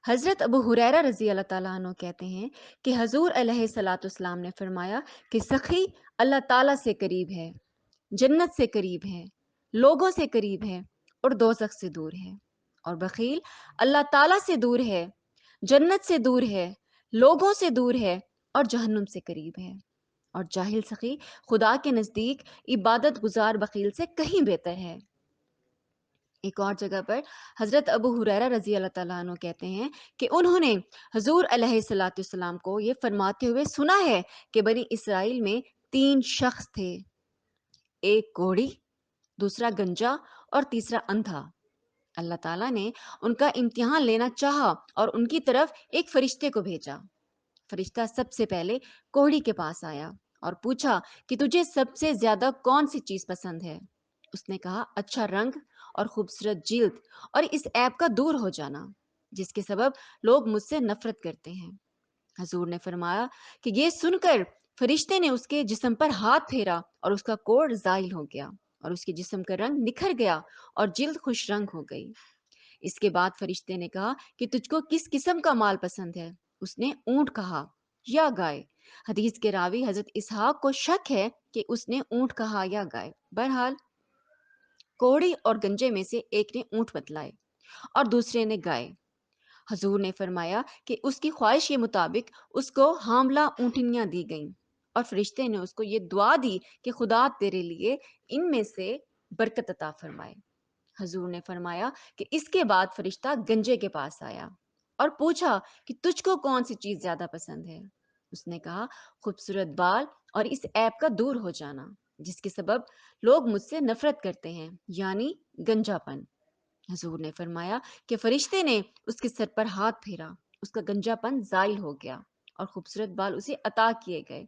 حضرت ابو ہریرہ رضی اللہ تعالیٰ عنہ کہتے ہیں کہ حضور علیہ الصلاۃ والسلام نے فرمایا کہ سخی اللہ تعالیٰ سے قریب ہے، جنت سے قریب ہے، لوگوں سے قریب ہے اور دوزخ سے دور ہے، اور بخیل اللہ تعالیٰ سے دور ہے، جنت سے دور ہے، لوگوں سے دور ہے اور جہنم سے قریب ہے، اور جاہل سخی خدا کے نزدیک عبادت گزار بخیل سے کہیں بہتر ہے۔ ایک اور جگہ پر حضرت ابو ہریرہ رضی اللہ تعالیٰ عنہ کہتے ہیں کہ انہوں نے حضور علیہ الصلاۃ والسلام کو یہ فرماتے ہوئے سنا ہے کہ بنی اسرائیل میں 3 شخص تھے، ایک کوڑی، دوسرا گنجا اور تیسرا اندھا۔ اللہ تعالیٰ نے ان کا امتحان لینا چاہا اور ان کی طرف ایک فرشتے کو بھیجا۔ فرشتہ سب سے پہلے کوڑی کے پاس آیا اور پوچھا کہ تجھے سب سے زیادہ کون سی چیز پسند ہے؟ اس نے کہا اچھا رنگ اور خوبصورت جلد اور اس عیب کا دور ہو جانا جس کے سبب لوگ مجھ سے نفرت کرتے ہیں۔ حضور نے فرمایا کہ یہ سن کر فرشتے نے اس کے جسم پر ہاتھ پھیرا اور اس کا کوڑ زائل ہو گیا اور اس کے جسم کا رنگ نکھر گیا اور جلد خوش رنگ ہو گئی۔ اس کے بعد فرشتے نے کہا کہ تجھ کو کس قسم کا مال پسند ہے؟ اس نے اونٹ کہا یا گائے۔ حدیث کے راوی حضرت اسحاق کو شک ہے کہ اس نے اونٹ کہا یا گائے۔ بہرحال کوڑی اور گنجے میں سے ایک نے اونٹ بتلائے اور دوسرے نے گائے۔ حضور نے فرمایا کہ اس کی خواہش کے مطابق اس کو حاملہ اونٹنیاں دی گئیں اور فرشتے نے اس کو یہ دعا دی کہ خدا تیرے لیے ان میں سے برکت عطا فرمائے۔ حضور نے فرمایا کہ اس کے بعد فرشتہ گنجے کے پاس آیا اور پوچھا کہ تجھ کو کون سی چیز زیادہ پسند ہے؟ اس نے کہا خوبصورت بال اور اس عیب کا دور ہو جانا جس کے سبب لوگ مجھ سے نفرت کرتے ہیں، یعنی گنجا پن۔ حضور نے فرمایا کہ فرشتے نے اس کے سر پر ہاتھ پھیرا، اس کا گنجا پن زائل ہو گیا اور خوبصورت بال اسے عطا کیے گئے۔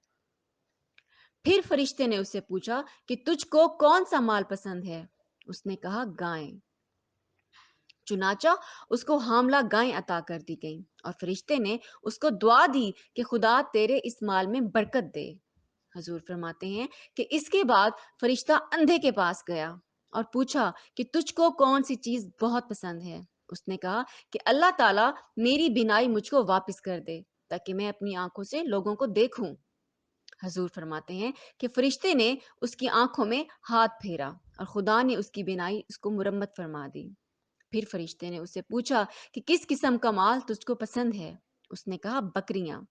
پھر فرشتے نے اس سے پوچھا کہ تجھ کو کون سا مال پسند ہے؟ اس نے کہا گائیں۔ چنانچہ اس کو حاملہ گائیں عطا کر دی گئیں اور فرشتے نے اس کو دعا دی کہ خدا تیرے اس مال میں برکت دے۔ حضور فرماتے ہیں کہ اس کے بعد فرشتہ اندھے کے پاس گیا اور پوچھا کہ تجھ کو کون سی چیز بہت پسند ہے؟ اس نے کہا کہ اللہ تعالیٰ میری بینائی مجھ کو واپس کر دے تاکہ میں اپنی آنکھوں سے لوگوں کو دیکھوں۔ حضور فرماتے ہیں کہ فرشتے نے اس کی آنکھوں میں ہاتھ پھیرا اور خدا نے اس کی بینائی اس کو مرمت فرما دی۔ پھر فرشتے نے اس سے پوچھا کہ کس قسم کا مال تجھ کو پسند ہے؟ اس نے کہا بکریاں۔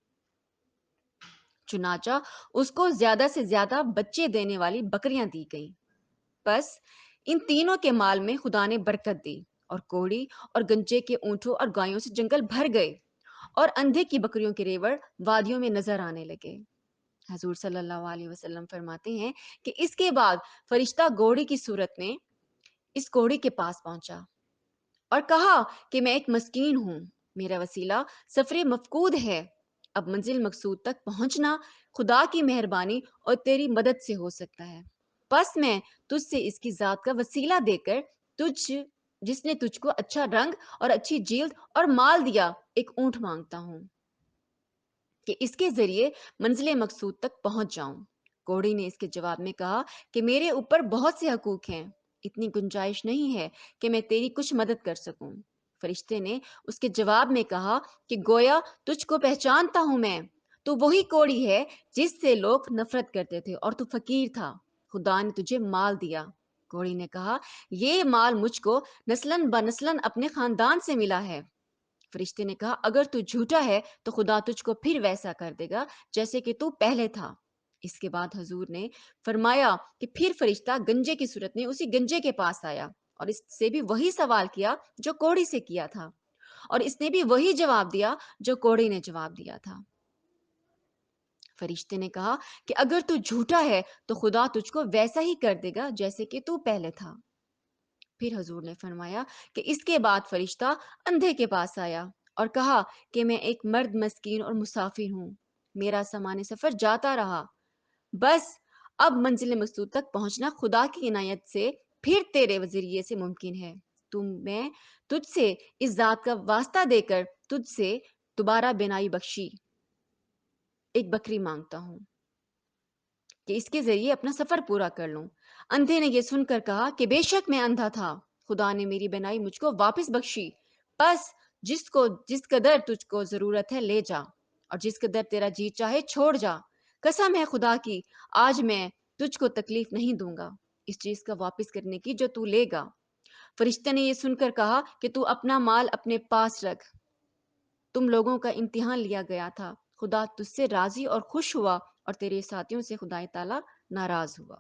چنانچہ اس کو زیادہ سے زیادہ بچے دینے والی بکریاں دی گئیں۔ بس ان تینوں کے مال میں خدا نے برکت دی اور کوڑی اور گنجے کے اونٹوں اور گایوں سے جنگل بھر گئے اور اندھے کی بکریوں کے ریوڑ وادیوں میں نظر آنے لگے۔ حضور صلی اللہ علیہ وسلم فرماتے ہیں کہ اس کے بعد فرشتہ گھوڑی کی صورت میں اس گھوڑی کے پاس پہنچا اور کہا کہ میں ایک مسکین ہوں، میرا وسیلہ سفر مفقود ہے، اب منزل مقصود تک پہنچنا خدا کی مہربانی اور تیری مدد سے ہو سکتا ہے، بس میں تجھ سے اس کی ذات کا وسیلہ دے کر جس نے تجھ کو اچھا رنگ اور اچھی جلد اور مال دیا ایک اونٹ مانگتا ہوں کہ اس کے ذریعے منزل مقصود تک پہنچ جاؤں۔ کوڑی نے اس کے جواب میں کہا کہ میرے اوپر بہت سے حقوق ہیں، اتنی گنجائش نہیں ہے کہ میں تیری کچھ مدد کر سکوں۔ فرشتے نے اس کے جواب میں کہا کہ گویا تجھ کو پہچانتا ہوں میں، تو وہی کوڑی ہے جس سے لوگ نفرت کرتے تھے اور تو فقیر تھا، خدا نے تجھے مال دیا۔ کوڑی نے کہا یہ مال مجھ کو نسلاً بنسلاً اپنے خاندان سے ملا ہے۔ فرشتے نے کہا اگر تو جھوٹا ہے تو خدا تجھ کو پھر ویسا کر دے گا جیسے کہ تو پہلے تھا۔ اس کے بعد حضور نے فرمایا کہ پھر فرشتہ گنجے کی صورت میں اسی گنجے کے پاس آیا اور اس سے بھی وہی سوال کیا جو کوڑی سے کیا تھا، اور اس نے بھی وہی جواب دیا جو کوڑی نے جواب دیا تھا۔ فرشتے نے کہا کہ اگر تو جھوٹا ہے تو خدا تجھ کو ویسا ہی کر دے گا جیسے کہ تو پہلے تھا۔ پھر حضور نے فرمایا کہ اس کے بعد فرشتہ اندھے کے پاس آیا اور کہا کہ میں ایک مرد مسکین اور مسافر ہوں، میرا سامان سفر جاتا رہا، بس اب منزل مقصود تک پہنچنا خدا کی عنایت سے پھر تیرے ذریعے سے ممکن ہے، میں تجھ سے اس ذات کا واسطہ دے کر تجھ سے دوبارہ بینائی بخشی ایک بکری مانگتا ہوں کہ اس کے ذریعے اپنا سفر پورا کر لوں۔ اندھے نے یہ سن کر کہا کہ بے شک میں اندھا تھا، خدا نے میری بینائی مجھ کو واپس بخشی، بس جس قدر تجھ کو ضرورت ہے لے جا، اور جس قدر تیرا جی چاہے چھوڑ جا، قسم ہے خدا کی آج میں تجھ کو تکلیف نہیں دوں گا اس چیز کا واپس کرنے کی جو تو لے گا۔ فرشتے نے یہ سن کر کہا کہ تو اپنا مال اپنے پاس رکھ، تم لوگوں کا امتحان لیا گیا تھا، خدا تجھ سے راضی اور خوش ہوا، اور تیرے ساتھیوں سے خدا تعالی ناراض ہوا۔